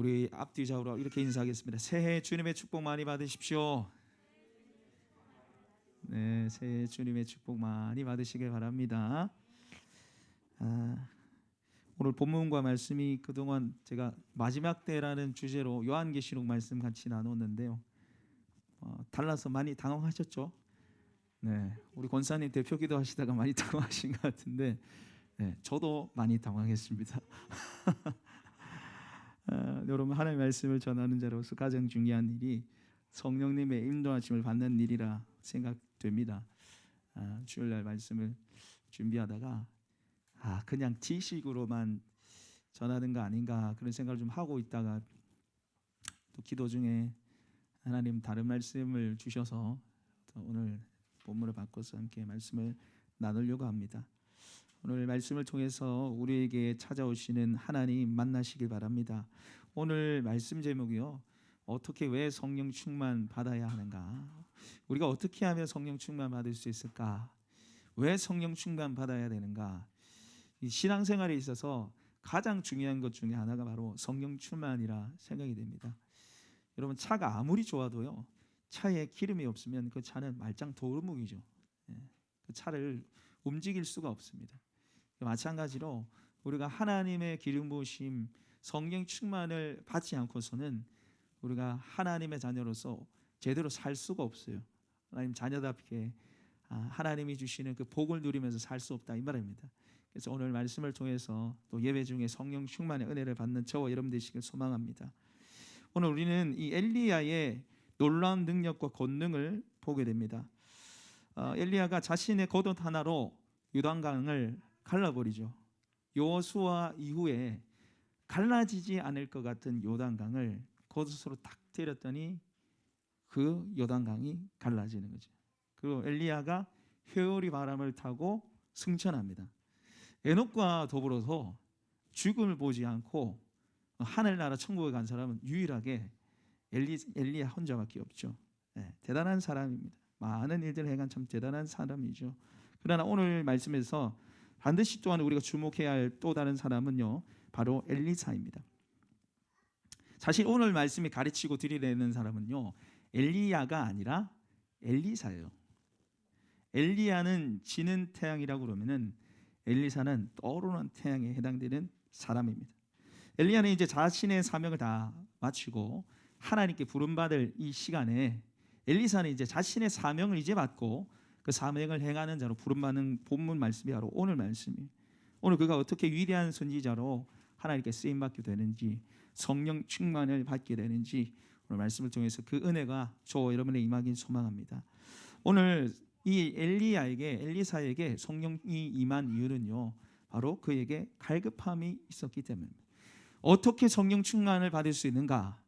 우리 앞뒤 좌우로 이렇게 인사하겠습니다. 새해 주님의 축복 많이 받으십시오. 네, 새해 주님의 축복 많이 받으시길 바랍니다. 오늘 본문과 말씀이 그동안 제가 마지막 때라는 주제로 요한계시록 말씀 같이 나눴는데요. 달라서 많이 당황하셨죠? 네, 우리 권사님 대표 기도하시다가 많이 당황하신 것 같은데, 네, 저도 많이 당황했습니다. 여러분, 하나님의 말씀을 전하는 자로서 가장 중요한 일이 성령님의 인도하심을 받는 일이라 생각됩니다. 주일날 말씀을 준비하다가 그냥 지식으로만 전하는 거 아닌가 그런 생각을 좀 하고 있다가 또 기도 중에 하나님 다른 말씀을 주셔서 오늘 본문을 바꿔서 함께 말씀을 나누려고 합니다. 오늘 말씀을 통해서 우리에게 찾아오시는 하나님 만나시길 바랍니다. 오늘 말씀 제목이요, 어떻게 왜 성령 충만 받아야 하는가? 우리가 어떻게 하면 성령 충만 받을 수 있을까? 왜 성령 충만 받아야 되는가? 이 신앙생활에 있어서 가장 중요한 것 중에 하나가 바로 성령 충만이라 생각이 됩니다. 여러분, 차가 아무리 좋아도요, 차에 기름이 없으면 그 차는 말짱 도루묵이죠. 그 차를 움직일 수가 없습니다. 마찬가지로 우리가 하나님의 기름 부으심, 성령 충만을 받지 않고서는 우리가 하나님의 자녀로서 제대로 살 수가 없어요. 하나님 자녀답게 하나님이 주시는 그 복을 누리면서 살 수 없다, 이 말입니다. 그래서 오늘 말씀을 통해서 또 예배 중에 성령 충만의 은혜를 받는 저와 여러분 되시길 소망합니다. 오늘 우리는 이 엘리야의 놀라운 능력과 권능을 보게 됩니다. 엘리야가 자신의 겉옷 하나로 요단강을 갈라버리죠. 여호수아 이후에 갈라지지 않을 것 같은 요단강을 겉옷으로 딱 때렸더니 그 요단강이 갈라지는 거죠. 그리고 엘리야가 회오리 바람을 타고 승천합니다. 에녹과 더불어서 죽음을 보지 않고 하늘나라 천국에 간 사람은 유일하게 엘리야 혼자밖에 없죠. 대단한 사람입니다. 많은 일들을 행한 참 대단한 사람이죠. 그러나 오늘 말씀에서 반드시 또한 우리가 주목해야 할 또 다른 사람은요, 바로 엘리사입니다. 사실 오늘 말씀이 가르치고 들이대는 사람은요, 엘리야가 아니라 엘리사예요. 엘리야는 지는 태양이라고 그러면은 엘리사는 떠오르는 태양에 해당되는 사람입니다. 엘리야는 이제 자신의 사명을 다 마치고 하나님께 부름받을 이 시간에 엘리사는 이제 자신의 사명을 이제 받고 그 사명을 행하는 자로 부름받는 본문 말씀이 바로 오늘 말씀이에요. 오늘 그가 어떻게 위대한 선지자로 하나님께 쓰임받게 되는지, 성령 충만을 받게 되는지 오늘 말씀을 통해서 그 은혜가 저와 여러분의 임하길 소망합니다. 오늘 이 엘리사에게 성령이 임한 이유는요, 바로 그에게 갈급함이 있었기 때문입니다. 어떻게 성령 충만을 받을 수 있는가?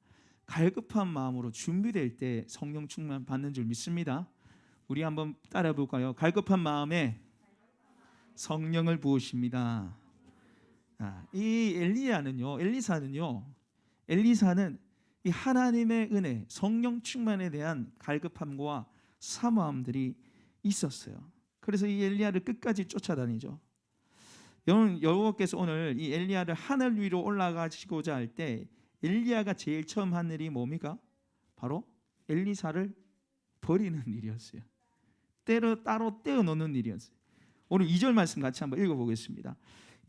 갈급한 마음으로 준비될 때 성령 충만 받는 줄 믿습니다. 우리 한번 따라 볼까요? 갈급한 마음에 성령을 부으십니다. 이 엘리사는 이 하나님의 은혜, 성령 충만에 대한 갈급함과 사모함들이 있었어요. 그래서 이 엘리야를 끝까지 쫓아다니죠. 여호와께서 오늘 이 엘리야를 하늘 위로 올라가시고자 할 때 엘리야가 제일 처음 한 일이 뭡니까? 바로 엘리사를 버리는 일이었어요. 따로 떼어 놓는 일이었어요. 오늘 2절 말씀 같이 한번 읽어보겠습니다.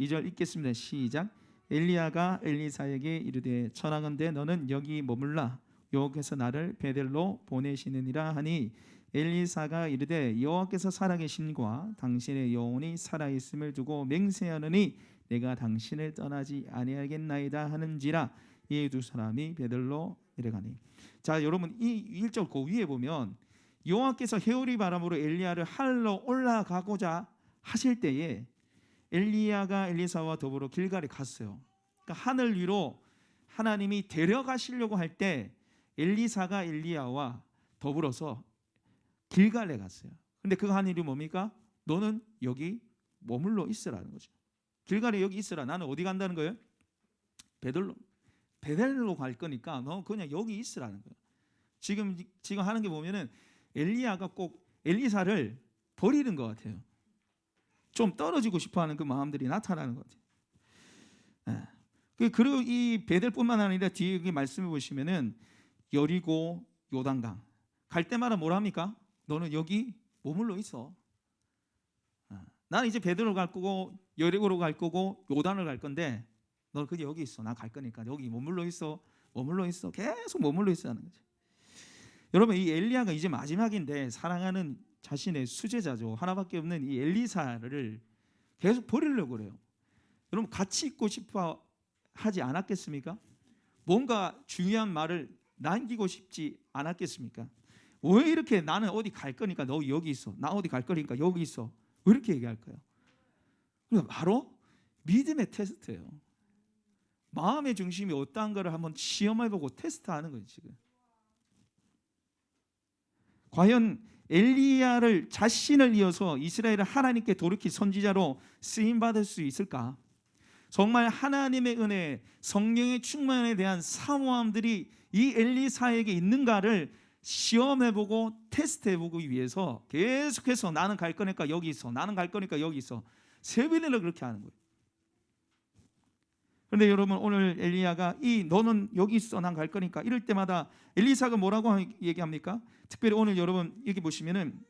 2절 읽겠습니다. 시작. 엘리야가 엘리사에게 이르되 청하건대 너는 여기 머물라. 여호와께서 나를 베델로 보내시느니라 하니 엘리사가 이르되 여호와께서 살아계심과 당신의 영혼이 살아있음을 두고 맹세하느니 내가 당신을 떠나지 아니하겠나이다 하는지라. 이 두 사람이 베델로 내려가니. 자, 여러분, 이 1절 그 위에 보면 여호와께서 회오리 바람으로 엘리야를 하늘로 올라가고자 하실 때에 엘리야가 엘리사와 더불어 길갈에 갔어요. 그러니까 하늘 위로 하나님이 데려가시려고 할 때 엘리사가 엘리야와 더불어서 길갈에 갔어요. 근데 그 한 일이 뭡니까? 너는 여기 머물러 있으라는 거죠. 길갈에 여기 있으라. 나는 어디 간다는 거예요? 베델로 갈 거니까 너 그냥 여기 있으라는 거예요. 지금 하는 게 보면은 엘리야가 꼭 엘리사를 버리는 것 같아요. 좀 떨어지고 싶어하는 그 마음들이 나타나는 것 같아요. 그리고 이 베델뿐만 아니라 뒤에 여기 말씀해 보시면은 여리고 요단강 갈 때마다 뭐라 합니까? 너는 여기 머물러 있어. 나는 이제 베델로 갈 거고 여리고로 갈 거고 요단을 갈 건데 너는 그냥 여기 있어. 나 갈 거니까 여기 머물러 있어. 머물러 있어. 계속 머물러 있어하는 거죠. 여러분 이 엘리야가 이제 마지막인데 사랑하는 자신의 수제자죠. 하나밖에 없는 이 엘리사를 계속 버리려고 그래요. 여러분 같이 있고 싶어 하지 않았겠습니까? 뭔가 중요한 말을 남기고 싶지 않았겠습니까? 왜 이렇게 나는 어디 갈 거니까 너 여기 있어. 나 어디 갈 거니까 여기 있어. 왜 이렇게 얘기할까요? 그러니까 바로 믿음의 테스트예요. 마음의 중심이 어떠한 거를 한번 시험해보고 테스트하는 거예요. 지금 과연 엘리야를 자신을 이어서 이스라엘을 하나님께 돌이킬 선지자로 쓰임받을 수 있을까? 정말 하나님의 은혜, 성령의 충만에 대한 사모함들이 이 엘리사에게 있는가를 시험해보고 테스트해보기 위해서 계속해서 나는 갈 거니까 여기 있어. 나는 갈 거니까 여기 있어. 세 번이나 그렇게 하는 거예요. 그런데 여러분 오늘 엘리야가 너는 여기 있어. 난 갈 거니까 이럴 때마다 엘리사가 뭐라고 얘기합니까? 특별히 오늘 여러분 여기 보시면은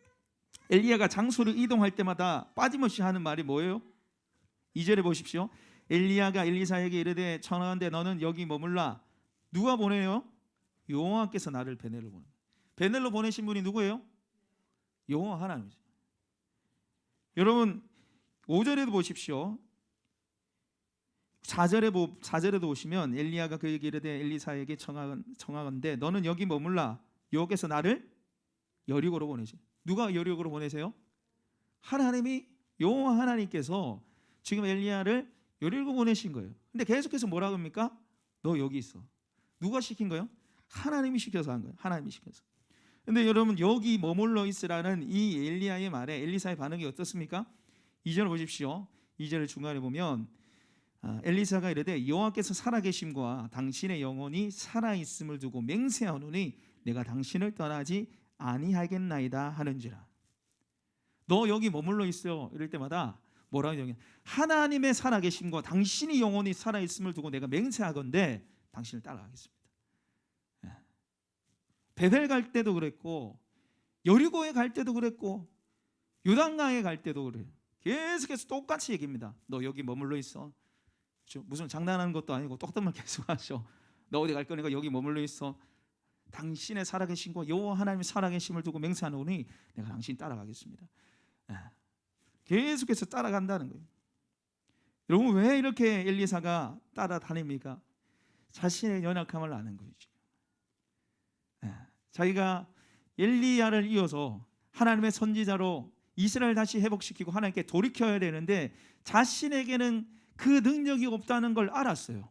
엘리야가 장소를 이동할 때마다 빠짐없이 하는 말이 뭐예요? 2절에 보십시오. 엘리야가 엘리사에게 이르되 청하건대 너는 여기 머물라. 누가 보내요? 여호와께서 나를 베델로 보내. 베델로 보내신 분이 누구예요? 여호와 하나님이죠. 여러분 5절에도 보십시오. 4절에도 보시면 엘리야가 그에게 이르되 엘리사에게 청하건대 너는 여기 머물라. 여호와께서 나를 여리고로 보내시. 누가 여리고로 보내세요? 하나님이 여호와 하나님께서 지금 엘리야를 여리고 보내신 거예요. 근데 계속해서 뭐라고 합니까? 너 여기 있어. 누가 시킨 거예요? 하나님이 시켜서 한 거예요. 하나님이 시켜서. 근데 여러분 여기 머물러 있으라는 이 엘리야의 말에 엘리사의 반응이 어떻습니까? 2절 보십시오. 2절 중간에 보면 엘리사가 이르되 여호와께서 살아계심과 당신의 영혼이 살아있음을 두고 맹세하노니 내가 당신을 떠나지 아니하겠나이다 하는지라. 너 여기 머물러 있어. 이럴 때마다 뭐라고 얘기해요? 하나님의 살아계심과 당신의 영혼이 살아있음을 두고 내가 맹세하건대 당신을 따라가겠습니다. 베델 갈 때도 그랬고 여리고에 갈 때도 그랬고 요단강에 갈 때도 그래요. 계속해서 똑같이 얘기합니다. 너 여기 머물러 있어. 무슨 장난하는 것도 아니고 똑똑만 계속 하셔. 너 어디 갈 거니까 여기 머물러 있어. 당신의 살아계심과 여호와 하나님의 살아계심을 두고 맹세하노니 내가 당신 따라가겠습니다. 계속해서 따라간다는 거예요. 여러분 왜 이렇게 엘리사가 따라다닙니까? 자신의 연약함을 아는 거죠. 자기가 엘리야를 이어서 하나님의 선지자로 이스라엘 다시 회복시키고 하나님께 돌이켜야 되는데 자신에게는 그 능력이 없다는 걸 알았어요.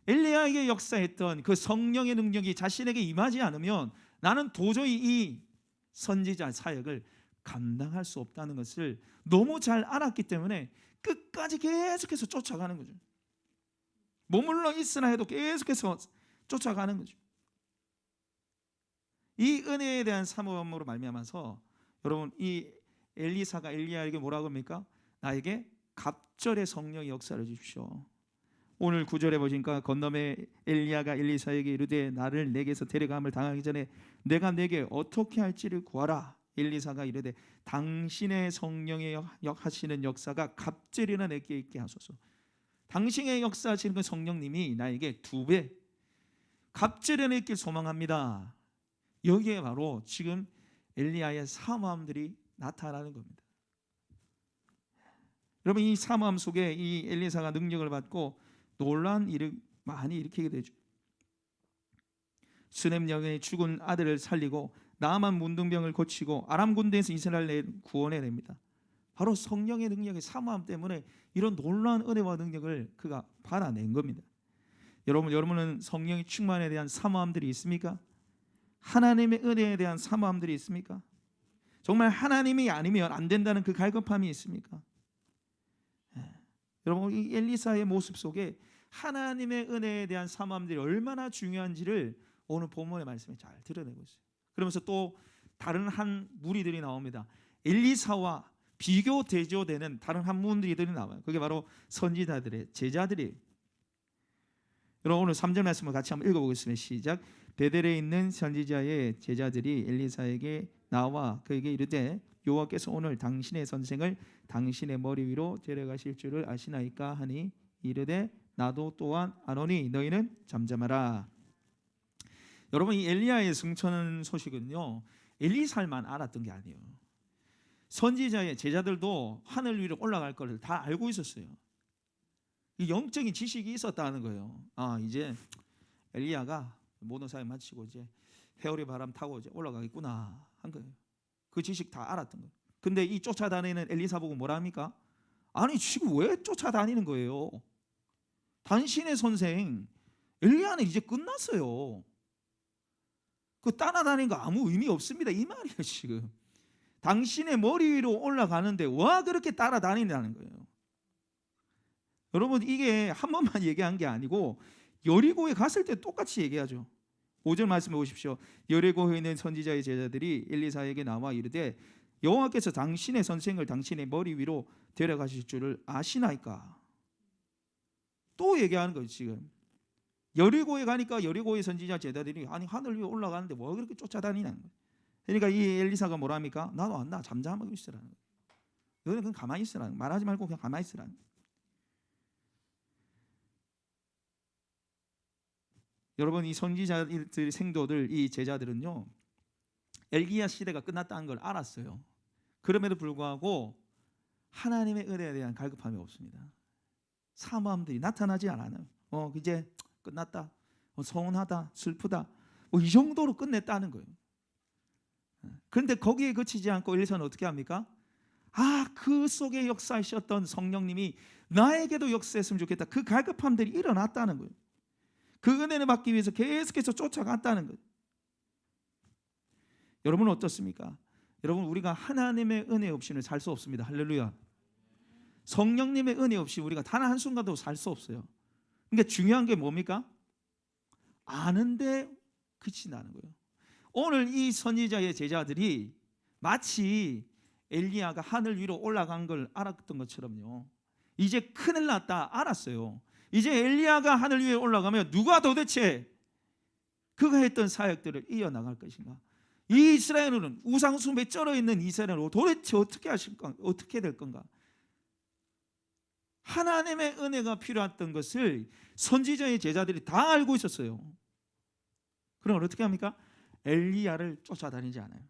엘리야에게 역사했던 그 성령의 능력이 자신에게 임하지 않으면 나는 도저히 이 선지자 사역을 감당할 수 없다는 것을 너무 잘 알았기 때문에 끝까지 계속해서 쫓아가는 거죠. 머물러 있으나 해도 계속해서 쫓아가는 거죠. 이 은혜에 대한 사모함으로 말미암아서 여러분 이 엘리사가 엘리야에게 뭐라고 합니까? 나에게 갑절의 성령의 역사를 주십시오. 오늘 9절에 보니까 건너매 엘리야가 엘리사에게 이르되 나를 내게서 데려감을 당하기 전에 내가 내게 어떻게 할지를 구하라. 엘리사가 이르되 당신의 성령의 하시는 역사가 갑절이나 내게 있게 하소서. 당신의 역사하시는 그 성령님이 나에게 2배 갑절이나 있길 소망합니다. 여기에 바로 지금 엘리야의 사모함들이 나타나는 겁니다. 여러분 이 사모함 속에 이 엘리사가 능력을 받고 놀라운 일을 많이 일으키게 되죠. 수넴 여인의 죽은 아들을 살리고 나아만 문둥병을 고치고 아람 군대에서 이스라엘을 구원해냅니다. 바로 성령의 능력의 사모함 때문에 이런 놀라운 은혜와 능력을 그가 받아낸 겁니다. 여러분은 성령의 충만에 대한 사모함들이 있습니까? 하나님의 은혜에 대한 사모함들이 있습니까? 정말 하나님이 아니면 안 된다는 그 갈급함이 있습니까? 여러분 이 엘리사의 모습 속에 하나님의 은혜에 대한 사모함들이 얼마나 중요한지를 오늘 본문의 말씀에 잘 드러내고 있어요. 그러면서 또 다른 한 무리들이 나옵니다. 엘리사와 비교 대조되는 다른 한문들이 나와요. 그게 바로 선지자들의 제자들이. 여러분 오늘 3절 말씀을 같이 한번 읽어보겠습니다. 시작. 베델에 있는 선지자의 제자들이 엘리사에게 나와 그에게 이르되 여호와께서 오늘 당신의 선생을 당신의 머리 위로 데려가실 줄을 아시나이까 하니 이르되 나도 또한 아노니 너희는 잠잠하라. 여러분 이 엘리야의 승천 소식은요 엘리사만 알았던 게 아니에요. 선지자의 제자들도 하늘 위로 올라갈 것을 다 알고 있었어요. 이 영적인 지식이 있었다는 거예요. 아 이제 엘리야가 모든 사역 마치고 이제 회오리 바람 타고 이제 올라가겠구나 한 거예요. 그 지식 다 알았던 거예요. 근데 이 쫓아다니는 엘리사 보고 뭐라 합니까? 아니 지금 왜 쫓아다니는 거예요? 당신의 선생 엘리야는 이제 끝났어요. 그 따라다니는 거 아무 의미 없습니다 이 말이에요. 지금 당신의 머리 위로 올라가는데 와 그렇게 따라다니냐는 거예요. 여러분 이게 한 번만 얘기한 게 아니고 여리고에 갔을 때 똑같이 얘기하죠. 5절 말씀해 보십시오. 여리고에 있는 선지자의 제자들이 엘리사에게 나와 이르되 여호와께서 당신의 선생을 당신의 머리 위로 데려가실 줄을 아시나이까. 또 얘기하는 거예요. 지금 여리고에 가니까 여리고의 선지자 제자들이 아니 하늘 위에 올라가는데 뭐 그렇게 쫓아다니냐는 거예요. 그러니까 이 엘리사가 뭐라 합니까? 나도 안다 잠잠하고 있으라는 거예요. 너는 그냥 가만히 있으라는 거예요. 말하지 말고 그냥 가만히 있으라는 거예요. 여러분 이 선지자들 생도들 이 제자들은요 엘리야 시대가 끝났다는 걸 알았어요. 그럼에도 불구하고 하나님의 은혜에 대한 갈급함이 없습니다. 사모함들이 나타나지 않아요. 이제 끝났다, 서운하다, 슬프다, 이 정도로 끝냈다는 거예요. 그런데 거기에 그치지 않고 엘리사는 어떻게 합니까? 그 속에 역사하셨던 성령님이 나에게도 역사했으면 좋겠다. 그 갈급함들이 일어났다는 거예요. 그 은혜를 받기 위해서 계속해서 쫓아갔다는 거예요. 여러분은 어떻습니까? 여러분 우리가 하나님의 은혜 없이는 살 수 없습니다. 할렐루야. 성령님의 은혜 없이 우리가 단 한순간도 살 수 없어요. 그러니까 중요한 게 뭡니까? 아는데 그친다는 거예요. 오늘 이 선지자의 제자들이 마치 엘리야가 하늘 위로 올라간 걸 알았던 것처럼요 이제 큰일 났다 알았어요. 이제 엘리야가 하늘 위에 올라가면 누가 도대체 그가 했던 사역들을 이어나갈 것인가? 이 이스라엘은 우상숭배에 쩔어 있는 이스라엘은 도대체 어떻게 하실까? 어떻게 될 건가? 하나님의 은혜가 필요했던 것을 선지자의 제자들이 다 알고 있었어요. 그럼 어떻게 합니까? 엘리야를 쫓아다니지 않아요.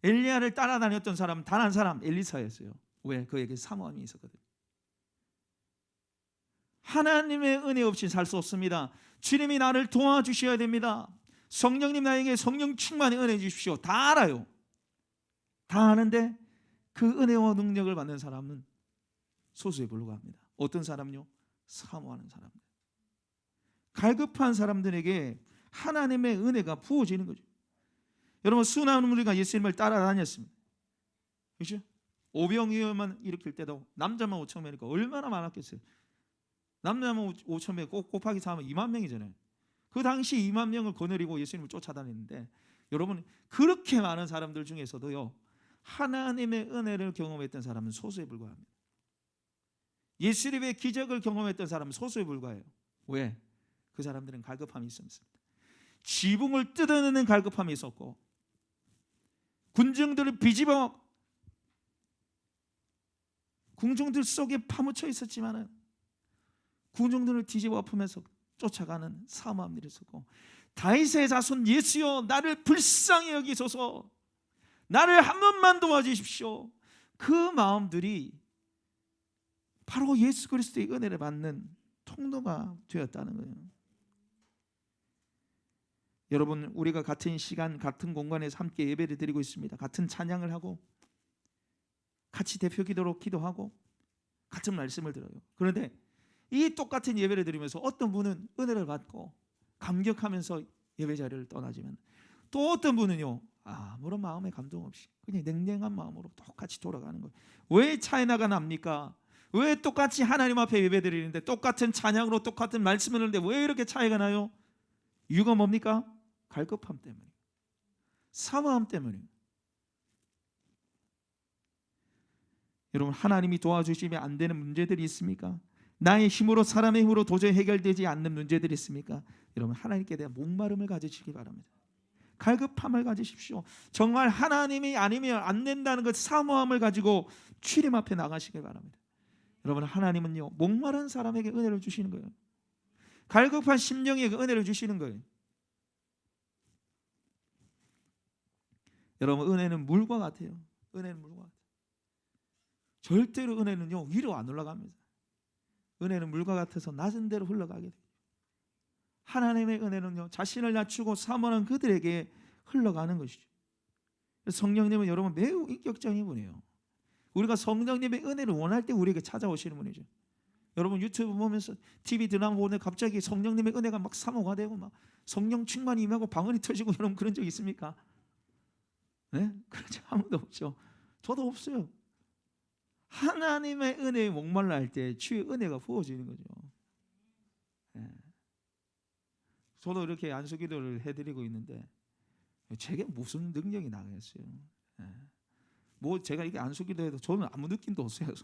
엘리야를 따라다녔던 사람은 단 한 사람 엘리사였어요. 왜? 그에게 사모함이 있었거든요. 하나님의 은혜 없이 살 수 없습니다. 주님이 나를 도와주셔야 됩니다. 성령님 나에게 성령 충만의 은혜 주십시오. 다 알아요. 다 아는데 그 은혜와 능력을 받는 사람은 소수에 불과합니다. 어떤 사람요? 사모하는 사람들. 갈급한 사람들에게 하나님의 은혜가 부어지는 거죠. 여러분 수많은 우리가 예수님을 따라다녔습니다. 그렇죠? 오병이어만 일으킬 때도 남자만 5천 명이니까 얼마나 많았겠어요. 남자만 5천 명 곱하기 4하면 2만 명이잖아요. 그 당시 2만 명을 거느리고 예수님을 쫓아다녔는데 여러분 그렇게 많은 사람들 중에서도요 하나님의 은혜를 경험했던 사람은 소수에 불과합니다. 예수님의 기적을 경험했던 사람은 소수에 불과해요. 왜? 그 사람들은 갈급함이 있었습니다. 지붕을 뜯어내는 갈급함이 있었고 군중들을 비집어 군중들 속에 파묻혀 있었지만은 군중들을 뒤집어 엎으면서 쫓아가는 사모함들이 있었고 다윗의 자손 예수여 나를 불쌍히 여기소서 나를 한 번만 도와주십시오. 그 마음들이 바로 예수 그리스도의 은혜를 받는 통로가 되었다는 거예요. 여러분 우리가 같은 시간 같은 공간에서 함께 예배를 드리고 있습니다. 같은 찬양을 하고 같이 대표 기도로 기도하고 같은 말씀을 들어요. 그런데 이 똑같은 예배를 드리면서 어떤 분은 은혜를 받고 감격하면서 예배 자리를 떠나지만 또 어떤 분은요 아무런 마음의 감동 없이 그냥 냉랭한 마음으로 똑같이 돌아가는 거예요. 왜 차이나가 납니까? 왜 똑같이 하나님 앞에 예배 드리는데 똑같은 찬양으로 똑같은 말씀을 하는데 왜 이렇게 차이가 나요? 이유가 뭡니까? 갈급함 때문에 사모함 때문에. 여러분, 하나님이 도와주시면 안 되는 문제들이 있습니까? 나의 힘으로, 사람의 힘으로 도저히 해결되지 않는 문제들이 있습니까? 여러분, 하나님께 대한 목마름을 가지시기 바랍니다. 갈급함을 가지십시오. 정말 하나님이 아니면 안 된다는 것, 사모함을 가지고 주님 앞에 나가시길 바랍니다. 여러분, 하나님은요, 목마른 사람에게 은혜를 주시는 거예요. 갈급한 심령에게 은혜를 주시는 거예요. 여러분, 은혜는 물과 같아요. 은혜는 물과 같아요. 절대로 은혜는요, 위로 안 올라갑니다. 은혜는 물과 같아서 낮은 데로 흘러가게 돼요. 하나님의 은혜는요, 자신을 낮추고 사모하는 그들에게 흘러가는 것이죠. 성령님은 여러분 매우 인격적인 분이에요. 우리가 성령님의 은혜를 원할 때 우리에게 찾아오시는 분이죠. 여러분, 유튜브 보면서, TV 드라마 보는데 갑자기 성령님의 은혜가 막 사모가 되고 막 성령 충만이 임하고 방언이 터지고, 여러분 그런 적 있습니까? 네? 그렇지, 아무도 없죠. 저도 없어요. 하나님의 은혜에 목말라 할 때 주의 은혜가 부어지는 거죠. 네. 저도 이렇게 안수기도를 해드리고 있는데 제게 무슨 능력이 나겠어요? 네. 뭐 제가 이렇게 안수기도해도 저는 아무 느낌도 없어요.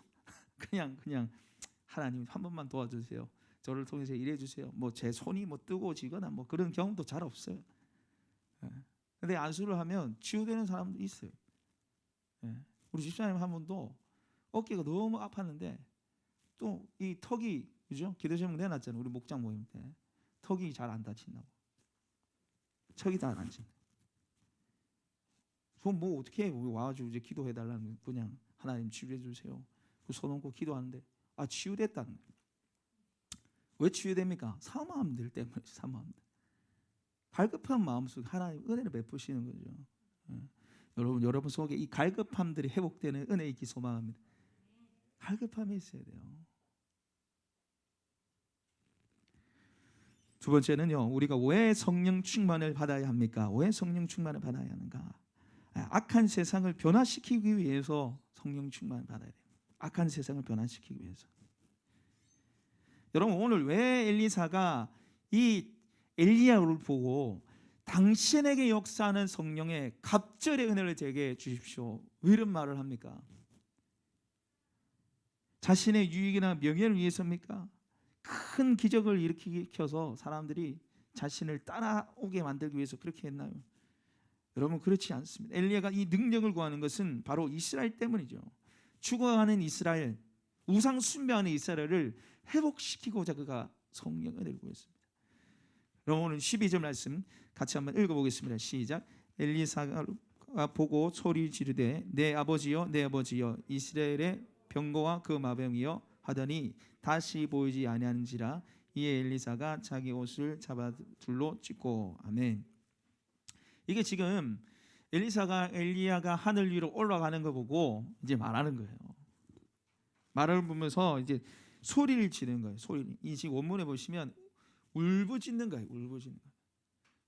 그냥 하나님 한 번만 도와주세요. 저를 통해서 일해 주세요. 뭐 제 손이 뭐 뜨거워지거나 뭐 그런 경험도 잘 없어요. 근데 안수를 하면 치유되는 사람도 있어요. 우리 집사님 한 분도 어깨가 너무 아팠는데 또 이 턱이, 그죠? 기도 제목 내놨잖아요. 우리 목장 모임 때 턱이 잘 안 다친다고. 턱이 잘 안 다친다. 그럼 뭐 어떻게 해? 와가지고 이제 기도해달라는, 그냥 하나님 치유해 주세요. 그 손 얹고 기도하는데 치유됐다는 거예요. 왜 치유됩니까? 사모함들 때문에. 사모함들. 갈급한 마음속에 하나님 은혜를 베푸시는 거죠. 여러분 속에 이 갈급함들이 회복되는 은혜 있기 소망합니다. 갈급함이 있어야 돼요. 두 번째는요, 우리가 왜 성령 충만을 받아야 합니까? 왜 성령 충만을 받아야 하는가? 악한 세상을 변화시키기 위해서 성령 충만을 받아야 돼요. 악한 세상을 변화시키기 위해서. 여러분, 오늘 왜 엘리사가 이 엘리야를 보고 당신에게 역사하는 성령의 갑절의 은혜를 제게 주십시오, 왜 이런 말을 합니까? 자신의 유익이나 명예를 위해서입니까? 큰 기적을 일으켜서 사람들이 자신을 따라오게 만들기 위해서 그렇게 했나요? 여러분, 그렇지 않습니다. 엘리야가 이 능력을 구하는 것은 바로 이스라엘 때문이죠. 죽어가는 이스라엘, 우상 숭배하는 이스라엘을 회복시키고자 그가 성령 은혜를 구했습니다. 여러분, 오늘 12절 말씀 같이 한번 읽어보겠습니다. 시작. 엘리사가 보고 소리 지르되 내 아버지여, 내 아버지여, 이스라엘의 병거와 그 마병이여 하더니 다시 보이지 아니하는지라. 이에 엘리사가 자기 옷을 잡아 둘로 찢고. 아멘. 이게 지금 엘리야가 하늘 위로 올라가는 거 보고 이제 말하는 거예요. 말을 보면서 이제 소리를 지르는 거예요. 소리. 이 지금 원문에 보시면 울부짖는 거예요. 울부짖는 거예요.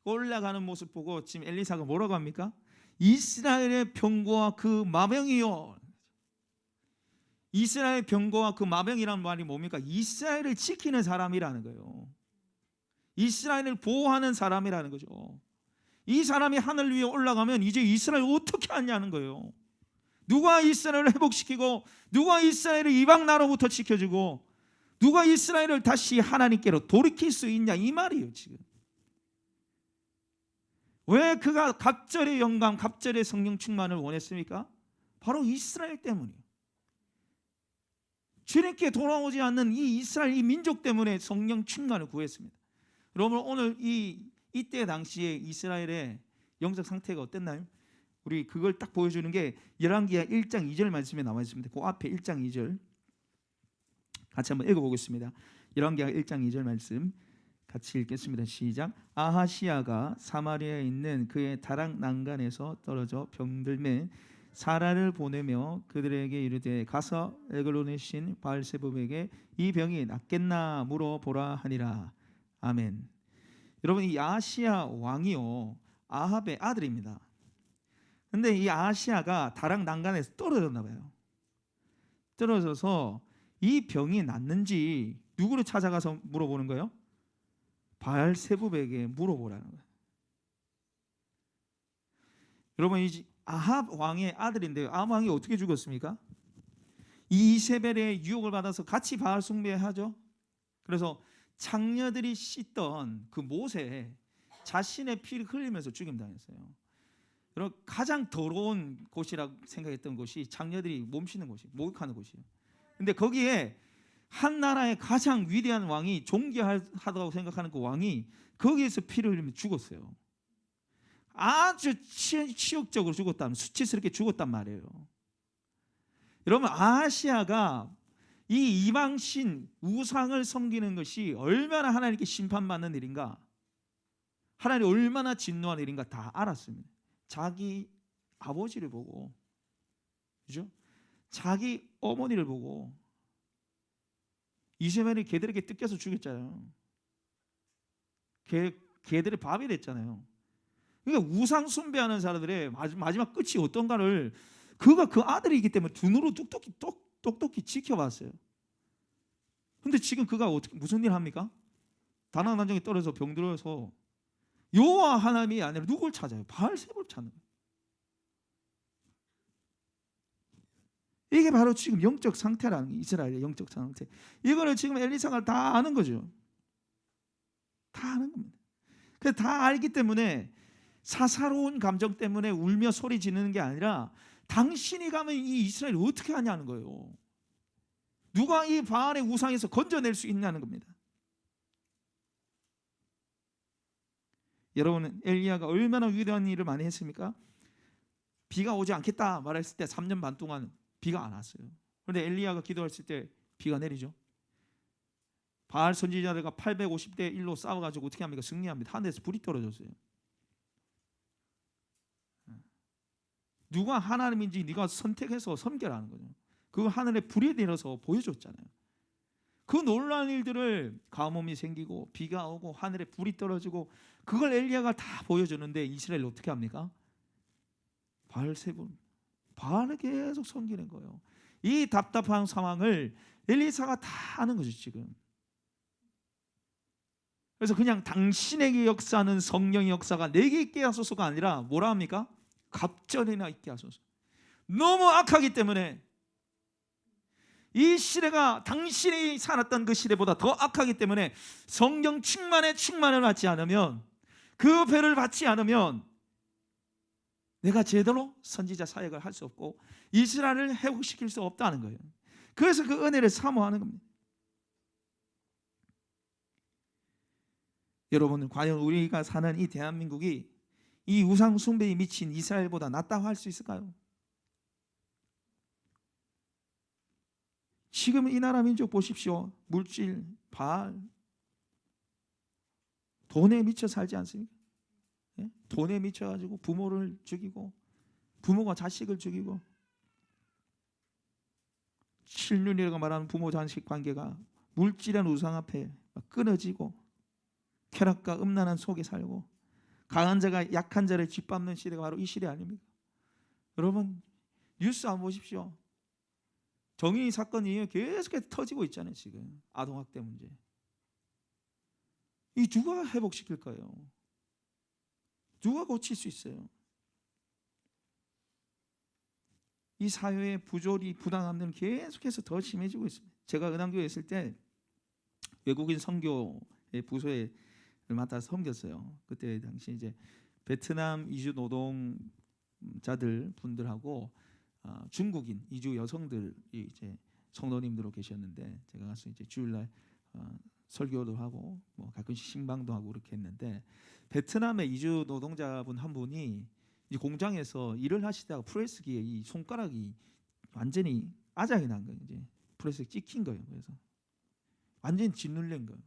올라가는 모습 보고 지금 엘리사가 뭐라고 합니까? 이스라엘의 병거와 그 마병이요. 이스라엘 병거와 그 마병이란 말이 뭡니까? 이스라엘을 지키는 사람이라는 거예요. 이스라엘을 보호하는 사람이라는 거죠. 이 사람이 하늘 위에 올라가면 이제 이스라엘 어떻게 하냐는 거예요. 누가 이스라엘을 회복시키고, 누가 이스라엘을 이방 나라로부터 지켜주고, 누가 이스라엘을 다시 하나님께로 돌이킬 수 있냐, 이 말이에요. 지금 왜 그가 갑절의 영감, 갑절의 성령 충만을 원했습니까? 바로 이스라엘 때문이에요. 주님께 돌아오지 않는 이 이스라엘, 이 민족 때문에 성령 충만을 구했습니다. 여러분, 오늘 이때 당시에 이스라엘의 영적 상태가 어땠나요? 우리 그걸 딱 보여주는 게 열왕기하 1장 2절 말씀에 나와 있습니다. 그 앞에 1장 2절 같이 한번 읽어보겠습니다. 열왕기하 1장 2절 말씀 같이 읽겠습니다. 시작. 아하시야가 사마리아에 있는 그의 다락 난간에서 떨어져 병들매 사라를 보내며 그들에게 이르되 가서 에글론의 신 바알세붑에게 이 병이 낫겠나 물어보라 하니라. 아멘. 여러분, 이 아하시야 왕이요, 아합의 아들입니다. 근데 이 아하시야가 다락 난간에서 떨어졌나 봐요. 떨어져서 이 병이 낫는지 누구를 찾아가서 물어보는 거예요? 바알세붑에게 물어보라는 거예요. 여러분, 이 아합 왕의 아들인데요, 아합 왕이 어떻게 죽었습니까? 이 이세벨의 유혹을 받아서 같이 바알 숭배하죠. 그래서 장녀들이 씻던 그 못에 자신의 피를 흘리면서 죽임당했어요. 여러분, 가장 더러운 곳이라고 생각했던 곳이 장녀들이 몸 씻는 곳이, 목욕하는 곳이에요. 근데 거기에 한 나라의 가장 위대한 왕이, 존귀하다고 생각하는 그 왕이 거기에서 피를 흘리면 죽었어요. 아주 치욕적으로 죽었단, 수치스럽게 죽었단 말이에요. 여러분, 아시아가 이 이방신 우상을 섬기는 것이 얼마나 하나님께 심판받는 일인가, 하나님이 얼마나 진노한 일인가 다 알았습니다. 자기 아버지를 보고, 그죠? 자기 어머니를 보고 이세벨이 개들에게 뜯겨서 죽였잖아요. 개들의 밥이 됐잖아요. 그러니까 우상 숭배하는 사람들의 마지막 끝이 어떤가를 그가 그 아들이기 때문에 두 눈으로 똑똑히 지켜봤어요. 근데 지금 그가 어떻게 무슨 일 합니까? 다낭난정에 떨어져 병들어서 여호와 하나님이 아니라 누굴 찾아요? 바알세불을 찾는 거예요. 이게 바로 지금 영적 상태라는 게, 이스라엘의 영적 상태. 이거를 지금 엘리사가 다 아는 거죠. 다 아는 겁니다. 그래서 다 알기 때문에 사사로운 감정 때문에 울며 소리 지르는 게 아니라 당신이 가면 이 이스라엘을 어떻게 하냐는 거예요. 누가 이 바알의 우상에서 건져낼 수 있냐는 겁니다. 여러분, 엘리야가 얼마나 위대한 일을 많이 했습니까? 비가 오지 않겠다 말했을 때 3년 반 동안 비가 안 왔어요. 그런데 엘리야가 기도했을 때 비가 내리죠. 바알 선지자들과 850대 1로 싸워가지고 어떻게 합니까? 승리합니다. 하늘에서 불이 떨어졌어요. 누가 하나님인지 네가 선택해서 섬겨라는 거죠. 그 하늘에 불이 내려서 보여줬잖아요. 그 놀라운 일들을 가뭄이 생기고 비가 오고 하늘에 불이 떨어지고 그걸 엘리야가 다 보여주는데 이스라엘 어떻게 합니까? 바알세불, 바알을 계속 섬기는 거예요. 이 답답한 상황을 엘리사가 다 아는 거죠 지금. 그래서 그냥 당신에게 역사하는 성령의 역사가 내게 있게 하소서가 아니라 뭐라 합니까? 갑절이나 있게 하소서. 너무 악하기 때문에 이 시대가 당신이 살았던 그 시대보다 더 악하기 때문에 성령 충만을 받지 않으면, 그 배를 받지 않으면 내가 제대로 선지자 사역을 할 수 없고 이스라엘을 회복시킬 수 없다는 거예요. 그래서 그 은혜를 사모하는 겁니다. 여러분, 과연 우리가 사는 이 대한민국이 이 우상 숭배에 미친 이스라엘보다 낫다고 할 수 있을까요? 지금 이 나라 민족 보십시오. 물질, 바알, 돈에 미쳐 살지 않습니까? 예? 돈에 미쳐가지고 부모를 죽이고 부모가 자식을 죽이고, 실륜이라고 말하는 부모 자식 관계가 물질한 우상 앞에 끊어지고 쾌락과 음란한 속에 살고 강한 자가 약한 자를 짓밟는 시대가 바로 이 시대 아닙니까? 여러분, 뉴스 한번 보십시오. 정의 사건이 계속해서 터지고 있잖아요. 지금 아동학대 문제. 이 누가 회복시킬 거예요? 누가 고칠 수 있어요? 이 사회의 부조리, 부당함들은 계속해서 더 심해지고 있습니다. 제가 은왕교회에 있을 때 외국인 선교의 부서에 맡아서 섬겼어요. 그때 당시 이제 베트남 이주 노동자들 분들하고 중국인 이주 여성들이 이제 성도님들로 계셨는데, 제가 가서 이제 주일날 설교도 하고 뭐 가끔씩 신방도 하고 그렇게 했는데, 베트남의 이주 노동자분 한 분이 이제 공장에서 일을 하시다가 프레스기에 이 손가락이 완전히 아작이 난 거예요. 이제 프레스에 찍힌 거예요. 그래서 완전히 짓눌린 거예요.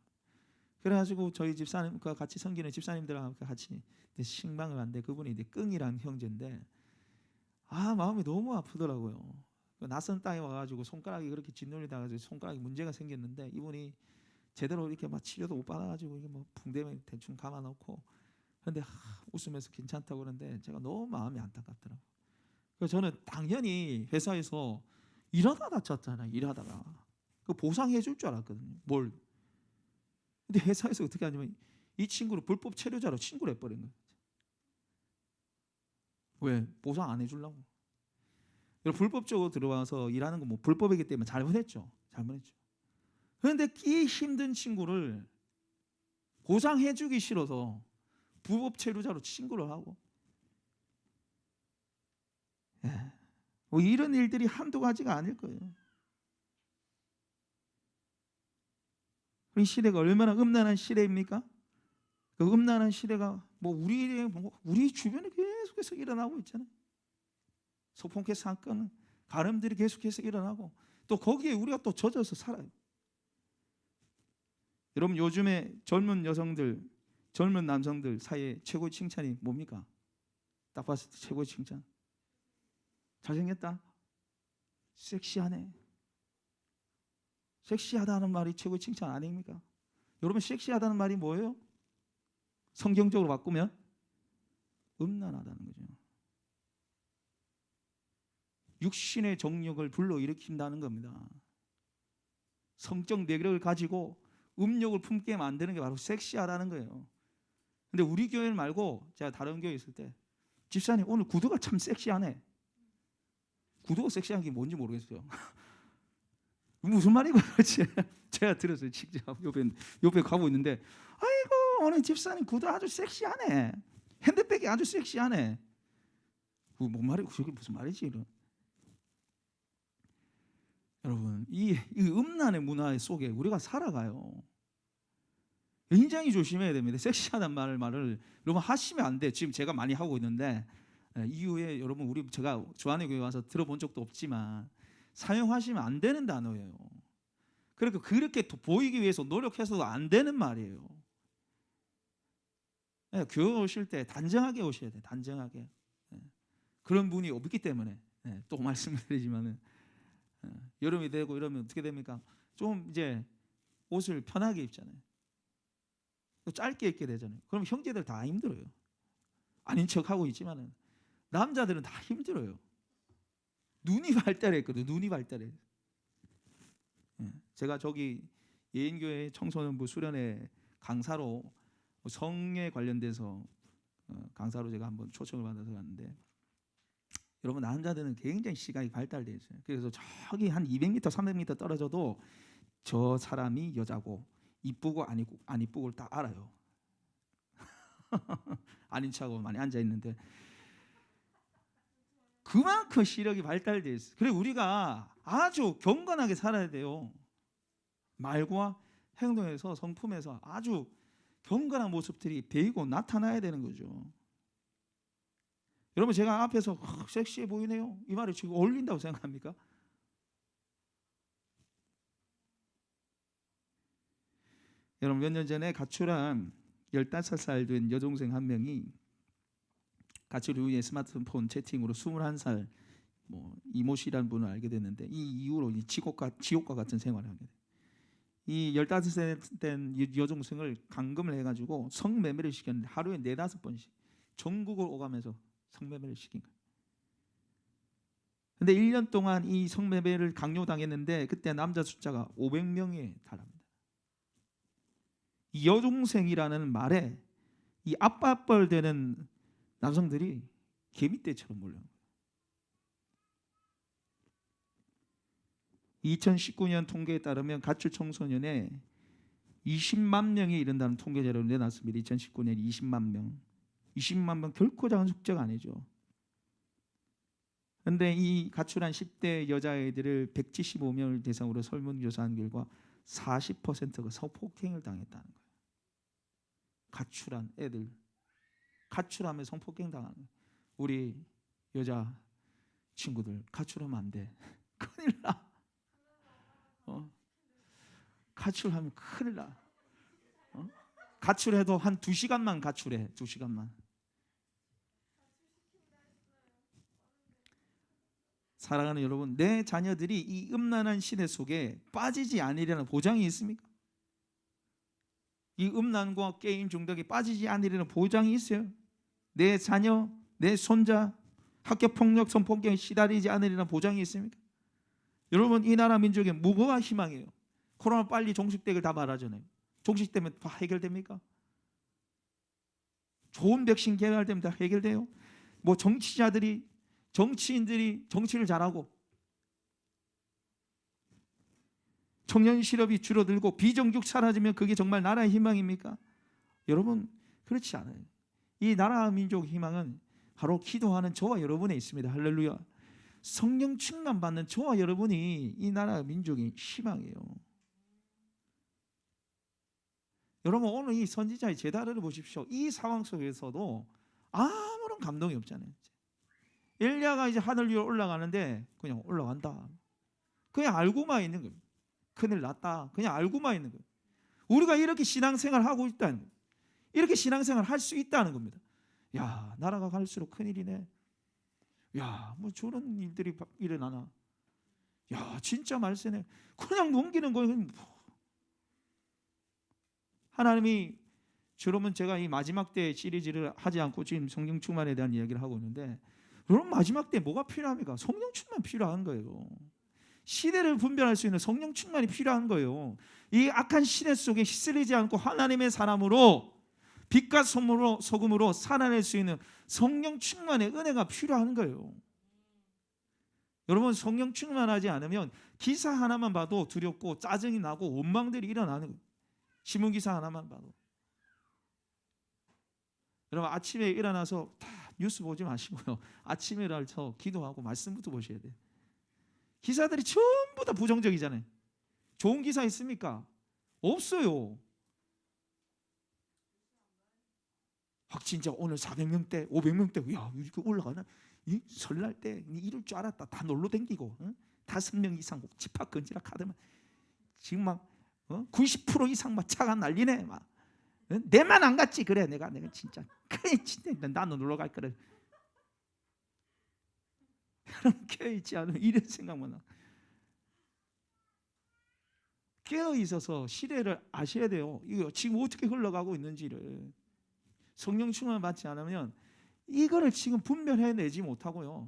그래가지고 저희 집사님과 같이 섬기는 집사님들하고 같이 신방을 하는데, 그분이 이제 끙이라는 형제인데 마음이 너무 아프더라고요. 낯선 땅에 와가지고 손가락이 그렇게 짓눌리다가 손가락이 문제가 생겼는데, 이분이 제대로 이렇게 막 치료도 못 받아가지고 이게 뭐 붕대면 대충 감아놓고, 그런데 웃으면서 괜찮다고 그러는데 제가 너무 마음이 안타깝더라고요. 그래서 저는 당연히 회사에서 일하다 다쳤잖아요. 일하다가 그 보상해 줄 줄 알았거든요. 뭘? 근데 회사에서 어떻게 하냐면 이 친구를 불법 체류자로 신고를 해버린 거예요. 왜? 보상 안 해주려고. 불법적으로 들어와서 일하는 건 뭐 불법이기 때문에 잘못했죠. 그런데 이 힘든 친구를 보상해주기 싫어서 불법 체류자로 신고를 하고, 뭐 이런 일들이 한두 가지가 아닐 거예요. 이 시대가 얼마나 음란한 시대입니까? 그 음란한 시대가 뭐 우리 주변에 계속해서 일어나고 있잖아요. 소폭행 사건, 가늠들이 계속해서 일어나고, 또 거기에 우리가 또 젖어서 살아요. 여러분, 요즘에 젊은 여성들, 젊은 남성들 사이에 최고의 칭찬이 뭡니까? 딱 봤을 때 최고의 칭찬, 잘생겼다, 섹시하네. 섹시하다는 말이 최고의 칭찬 아닙니까? 여러분, 섹시하다는 말이 뭐예요? 성경적으로 바꾸면 음란하다는 거죠. 육신의 정욕을 불러일으킨다는 겁니다. 성적 매력을 가지고 음욕을 품게 만드는 게 바로 섹시하다는 거예요. 근데 우리 교회 말고 제가 다른 교회 있을 때, 집사님 오늘 구두가 참 섹시하네. 구두가 섹시한 게 뭔지 모르겠어요. 무슨 말인가 제가 들었어요. 직접 옆에 가고 있는데, 아이고 오늘 집사님 구두 아주 섹시하네. 핸드백이 아주 섹시하네. 뭔 말이고 그게 무슨 말이지? 이런. 여러분, 이 음란의 문화 속에 우리가 살아가요. 굉장히 조심해야 됩니다. 섹시하단 말을 여러분 하시면 안 돼. 지금 제가 많이 하고 있는데, 이후에 여러분 제가 조한의 교회 와서 들어본 적도 없지만 사용하시면 안 되는 단어예요. 그러니까 그렇게 보이기 위해서 노력해서도 안 되는 말이에요. 교회 오실 때 단정하게 오셔야 돼요. 단정하게. 그런 분이 없기 때문에 또 말씀드리지만은, 여름이 되고 이러면 어떻게 됩니까? 좀 이제 옷을 편하게 입잖아요. 또 짧게 입게 되잖아요. 그럼 형제들 다 힘들어요. 아닌 척하고 있지만은 남자들은 다 힘들어요. 눈이 발달했거든요. 눈이 발달해. 제가 저기 예인교회 청소년부 수련회 강사로 성에 관련돼서 강사로 제가 한번 초청을 받아서 갔는데, 여러분 남자들은 굉장히 시각이 발달되어 있어요. 그래서 저기 한 200m, 300m 떨어져도 저 사람이 여자고 이쁘고 안 이쁘고를 다 알아요. 아닌 척하고 많이 앉아 있는데 그만큼 시력이 발달되어 있어요. 그래서 우리가 아주 경건하게 살아야 돼요. 말과 행동에서, 성품에서 아주 경건한 모습들이 배이고 나타나야 되는 거죠. 여러분, 제가 앞에서 섹시해 보이네요, 이 말이 지금 어울린다고 생각합니까? 여러분, 몇 년 전에 가출한 15살 된 여동생 한 명이 가출 이후에 스마트폰 채팅으로 21살 이모 씨라는 분을 알게 됐는데, 이 이후로 지옥과 같은 생활을 하게 돼요. 이 15살 된 여동생을 감금을 해가지고 성매매를 시켰는데, 하루에 4-5번씩 전국을 오가면서 성매매를 시킨 거예요. 근데 1년 동안 이 성매매를 강요당했는데, 그때 남자 숫자가 500명에 달합니다. 이 여동생이라는 말에 이 아빠뻘 되는 남성들이 개미떼처럼 몰려요. 2019년 통계에 따르면 가출 청소년의 20만 명에 이른다는 통계 자료를 내놨습니다. 2019년 20만 명 결코 작은 숫자가 아니죠. 그런데 이 가출한 10대 여자아이들을 175명을 대상으로 설문조사한 결과 40%가 성폭행을 당했다는 거예요. 가출한 애들, 가출하면 성폭행 당하는 거예요. 우리 여자 친구들 가출하면 안 돼. 큰일 나. 가출하면 큰일 나. 가출해도 한 2시간만 가출해. 2시간만. 사랑하는 여러분, 내 자녀들이 이 음란한 시대 속에 빠지지 않으리라는 보장이 있습니까? 이 음란과 게임 중독에 빠지지 않으리라는 보장이 있어요? 내 자녀, 내 손자 학교폭력, 성폭행에 시달리지 않으리라는 보장이 있습니까? 여러분, 이 나라 민족의 무고한 희망이에요. 코로나 빨리 종식되길 다 말하잖아요. 종식되면 다 해결됩니까? 좋은 백신 개발되면 다 해결돼요? 정치자들이 정치인들이 정치를 잘하고 청년 실업이 줄어들고 비정규직 사라지면 그게 정말 나라의 희망입니까? 여러분, 그렇지 않아요. 이 나라 민족 희망은 바로 기도하는 저와 여러분에 있습니다. 할렐루야. 성령 충만 받는 저와 여러분이 이 나라 민족의 희망이에요. 여러분, 오늘 이 선지자의 제자를 보십시오. 이 상황 속에서도 아무런 감동이 없잖아요. 엘리야가 이제 하늘 위로 올라가는데 그냥 올라간다. 그냥 알고만 있는 거예요. 큰일 났다. 그냥 알고만 있는 거예요. 우리가 이렇게 신앙생활 하고 있다는 거예요. 이렇게 신앙생활 할 수 있다는 겁니다. 야, 나라가 갈수록 큰일이네. 야, 뭐 저런 일들이 일어나나. 야, 진짜 말세네. 그냥 넘기는 거예요. 하나님이, 여러분, 제가 이 마지막 때 시리즈를 하지 않고 지금 성령 충만에 대한 이야기를 하고 있는데, 여러분, 마지막 때 뭐가 필요합니까? 성령 충만 필요한 거예요. 시대를 분별할 수 있는 성령 충만이 필요한 거예요. 이 악한 시대 속에 휩쓸리지 않고 하나님의 사람으로 빛과 소금으로 살아낼 수 있는 성령 충만의 은혜가 필요한 거예요. 여러분, 성령 충만하지 않으면 기사 하나만 봐도 두렵고 짜증이 나고 원망들이 일어나는 거예요. 신문기사 하나만 봐도. 여러분, 아침에 일어나서 다 뉴스 보지 마시고요. 아침에 일어나서 기도하고 말씀부터 보셔야 돼요. 기사들이 전부 다 부정적이잖아요. 좋은 기사 있습니까? 없어요. 확진자 오늘 400명대, 500명대, 야, 이렇게 올라가나? 이 설날 때 이럴 줄 알았다. 다 놀러 댕기고, 5명 이상 집합 건지라 카드만 지금 막 90% 이상 막 차가 난리네. 막 내만 안 갔지. 그래, 내가 진짜 그래, 진짜 나는 놀러 갈 거래. 깨어 있지 않으면 이런 생각만 나. 깨어 있어서 시대를 아셔야 돼요. 이거 지금 어떻게 흘러가고 있는지를. 성령 충만 받지 않으면 이거를 지금 분별해내지 못하고요.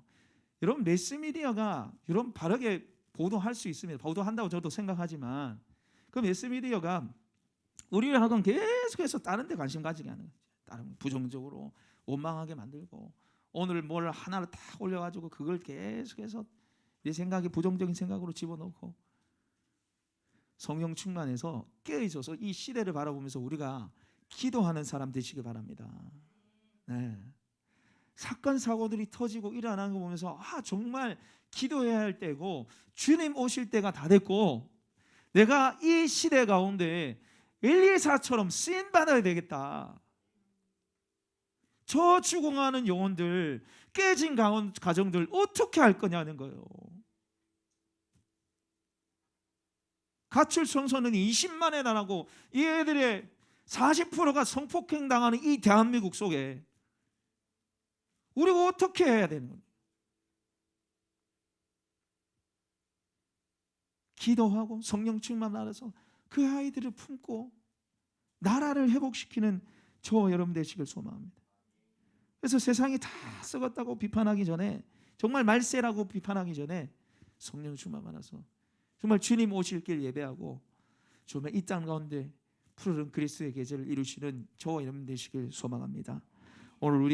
여러분, 매스미디어가 여러분 바르게 보도할 수 있습니다. 보도한다고 저도 생각하지만 그 매스미디어가 우리를 하건 계속해서 다른 데 관심 가지게 하는 거죠. 다른 부정적으로 원망하게 만들고, 오늘 뭘 하나를 딱 올려가지고 그걸 계속해서 내 생각이 부정적인 생각으로 집어넣고. 성령 충만해서 깨어있어서 이 시대를 바라보면서 우리가 기도하는 사람 되시기 바랍니다. 네. 사건 사고들이 터지고 일어나는 거 보면서 정말 기도해야 할 때고 주님 오실 때가 다 됐고 내가 이 시대 가운데 엘리사처럼 쓰임 받아야 되겠다. 저 죽어가는 영혼들, 깨진 가정들 어떻게 할 거냐는 거예요. 가출 청소년이 20만에 달하고 이 애들의 40%가 성폭행 당하는 이 대한민국 속에 우리가 어떻게 해야 되는 거예요? 기도하고 성령 충만 받아서 그 아이들을 품고 나라를 회복시키는 저와 여러분 되시길 소망합니다. 그래서 세상이 다 썩었다고 비판하기 전에, 정말 말세라고 비판하기 전에 성령 충만 받아서 정말 주님 오실 길 예배하고 정말 이 땅 가운데 푸르른 그리스도의 계절을 이루시는 저와 여러분 되시길 소망합니다. 오늘 우리